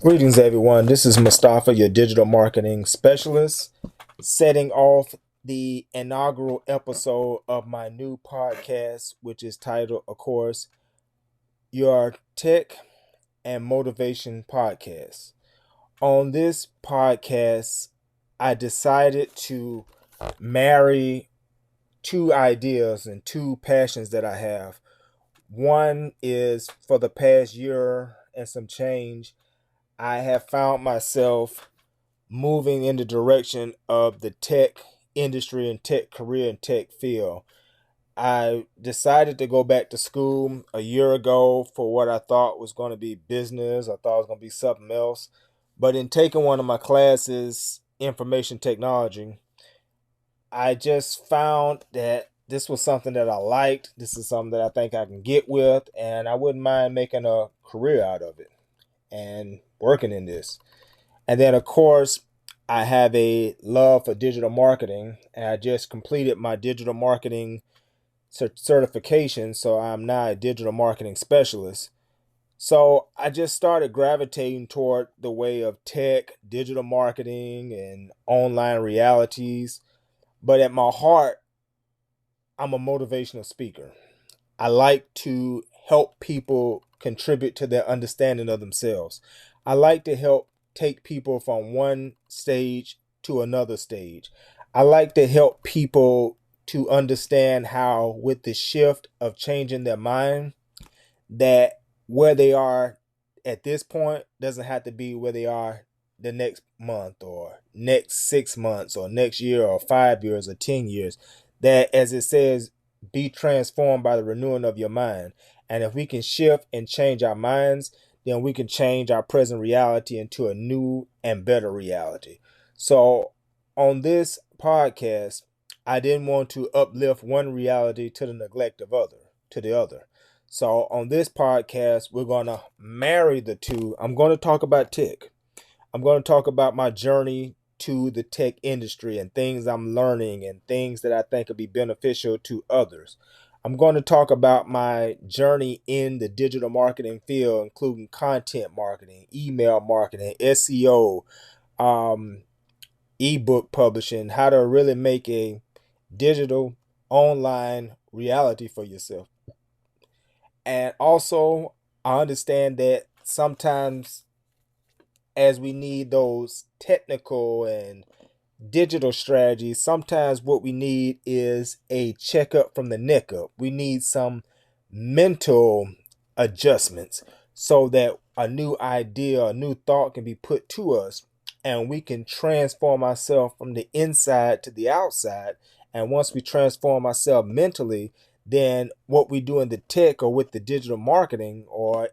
Greetings, everyone. This is Mustafa, your digital marketing specialist, setting off the inaugural episode of my new podcast, which is titled, of course, Your Tech and Motivation Podcast. On this podcast, I decided to marry two ideas and two passions that I have. One is for the past year and some change, I have found myself moving in the direction of the tech industry and tech career and tech field. I decided to go back to school a year ago for what I thought was going to be business. I thought it was going to be something else. But in taking one of my classes, information technology, I just found that this was something that I liked. This is something that I think I can get with, and I wouldn't mind making a career out of it and working in this. And then, of course, I have a love for digital marketing, and I just completed my digital marketing certification. So I'm now a digital marketing specialist. So I just started gravitating toward the way of tech, digital marketing, and online realities. But at my heart, I'm a motivational speaker. I like to help people contribute to their understanding of themselves. I like to help take people from one stage to another stage. I like to help people to understand how, with the shift of changing their mind, that where they are at this point doesn't have to be where they are the next month or next 6 months or next year or 5 years or 10 years. That, as it says, be transformed by the renewing of your mind. And if we can shift and change our minds, then we can change our present reality into a new and better reality. So, on this podcast, I didn't want to uplift one reality to the neglect of the other. So on this podcast, we're going to marry the two. I'm going to talk about tech. I'm going to talk about my journey to the tech industry and things I'm learning and things that I think will be beneficial to others. I'm going to talk about my journey in the digital marketing field, including content marketing, email marketing, SEO, um, ebook publishing, how to really make a digital online reality for yourself. And also, I understand that sometimes, as we need those technical and digital strategies, sometimes what we need is a checkup from the neck up. We need some mental adjustments so that a new idea, a new thought can be put to us and we can transform ourselves from the inside to the outside. And once we transform ourselves mentally, then what we do in the tech or with the digital marketing or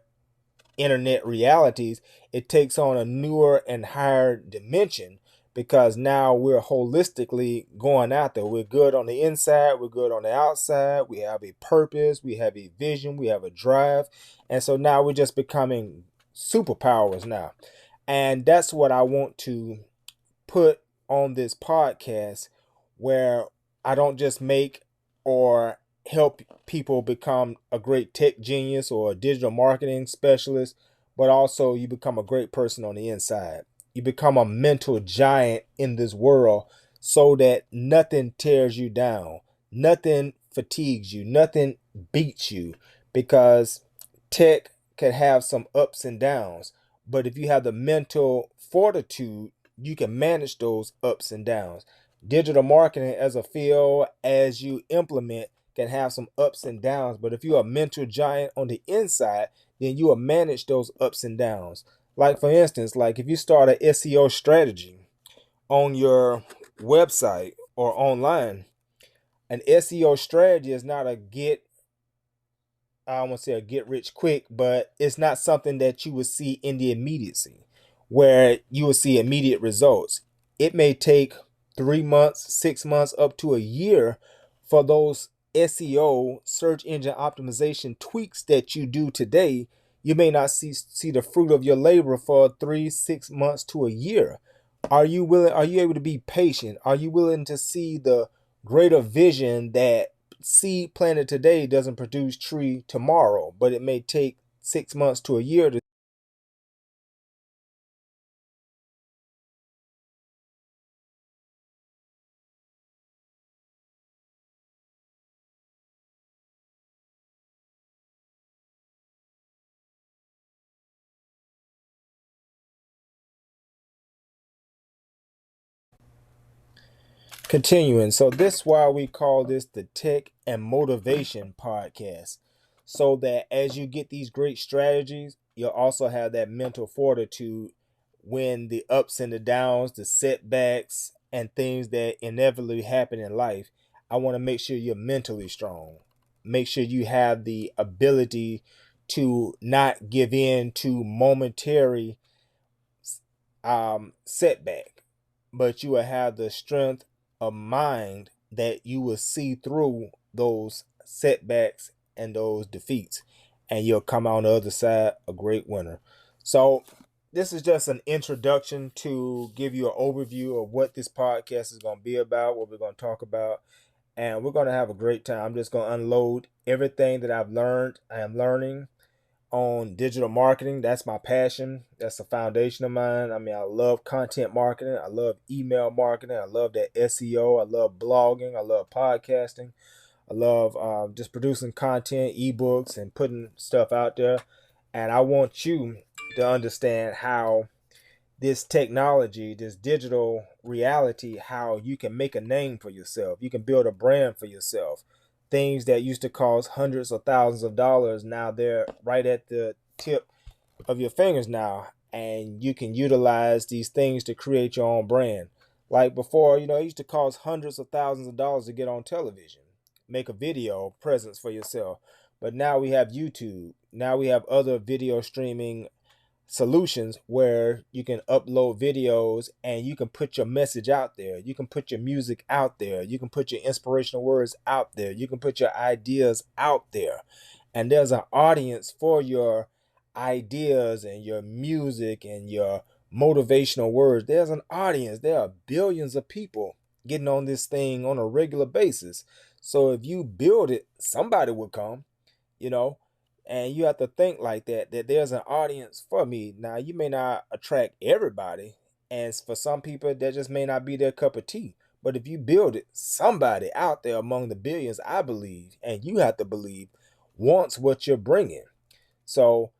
internet realities, it takes on a newer and higher dimension because now we're holistically going out there. We're good on the inside, we're good on the outside, we have a purpose, we have a vision, we have a drive. And so now we're just becoming superpowers now. And that's what I want to put on this podcast, where I don't just make or help people become a great tech genius or a digital marketing specialist, but also you become a great person on the inside. You become a mental giant in this world so that nothing tears you down, nothing fatigues you, nothing beats you, because tech can have some ups and downs. But if you have the mental fortitude, you can manage those ups and downs. Digital marketing as a field, as you implement, can have some ups and downs. But if you're a mental giant on the inside, then you will manage those ups and downs. Like, for instance, like if you start an SEO strategy on your website or online, an SEO strategy is not a I don't want to say a get rich quick, but it's not something that you will see in the immediacy where you will see immediate results. It may take 3 months, 6 months, up to a year for those SEO search engine optimization tweaks that you do today. You may not see the fruit of your labor for 3, 6 months to a year. Are you able to be patient? Are you willing to see the greater vision that seed planted today doesn't produce tree tomorrow, but it may take 6 months to a year to Continuing. So this is why we call this the Tech and Motivation Podcast. So that as you get these great strategies, you'll also have that mental fortitude when the ups and the downs, the setbacks, and things that inevitably happen in life. I want to make sure you're mentally strong. Make sure you have the ability to not give in to momentary setback, but you will have the strength of mind that you will see through those setbacks and those defeats, and you'll come out on the other side a great winner. So, this is just an introduction to give you an overview of what this podcast is going to be about, what we're going to talk about, and we're going to have a great time. I'm just going to unload everything that I've learned, I am learning on digital marketing. That's my passion. That's the foundation of mine. I mean, I love content marketing. I love email marketing. I love that SEO. I love blogging. I love podcasting. I love just producing content, ebooks, and putting stuff out there. And I want you to understand how this technology, this digital reality, how you can make a name for yourself. You can build a brand for yourself. Things that used to cost hundreds of thousands of dollars, now they're right at the tip of your fingers now. And you can utilize these things to create your own brand. Like before, it used to cost hundreds of thousands of dollars to get on television, make a video presence for yourself. But now we have YouTube. Now we have other video streaming solutions where you can upload videos and you can put your message out there. You can put your music out there. You can put your inspirational words out there. You can put your ideas out there. And there's an audience for your ideas and your music and your motivational words. There's an audience. There are billions of people getting on this thing on a regular basis. So if you build it, somebody will come, you know. And you have to think like that there's an audience for me. Now, you may not attract everybody, and for some people, that just may not be their cup of tea. But if you build it, somebody out there among the billions, I believe, and you have to believe, wants what you're bringing. So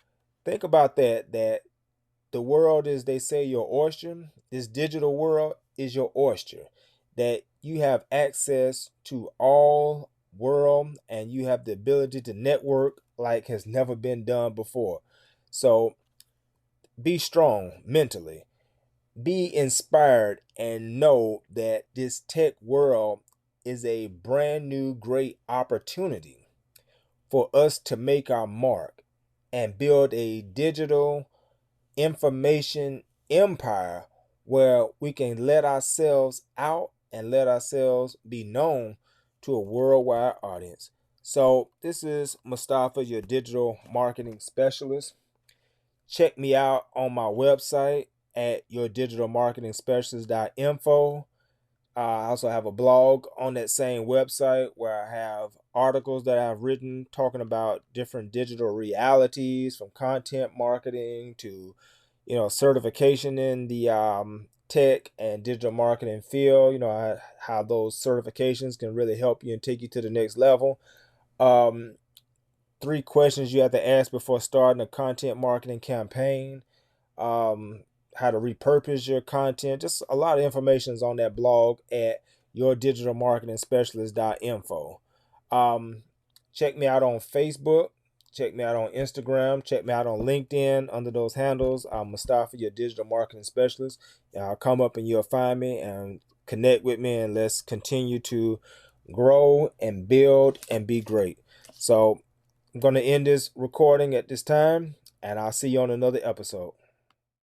think about that the world is, they say, your oyster. This digital world is your oyster. That you have access to all world and you have the ability to network like has never been done before. So be strong mentally, be inspired, and know that this tech world is a brand new great opportunity for us to make our mark and build a digital information empire where we can let ourselves out and let ourselves be known to a worldwide audience. So, this is Mustafa, your digital marketing specialist. Check me out on my website at yourdigitalmarketingspecialist.info. I also have a blog on that same website where I have articles that I've written talking about different digital realities, from content marketing to, certification in the tech and digital marketing field. How those certifications can really help you and take you to the next level. 3 questions you have to ask before starting a content marketing campaign. How to repurpose your content. Just a lot of information is on that blog at yourdigitalmarketingspecialist.info. Check me out on Facebook. Check me out on Instagram. Check me out on LinkedIn under those handles. I'm Mustafa, your digital marketing specialist. I'll come up and you'll find me and connect with me, and let's continue to grow and build and be great. So I'm going to end this recording at this time, and I'll see you on another episode.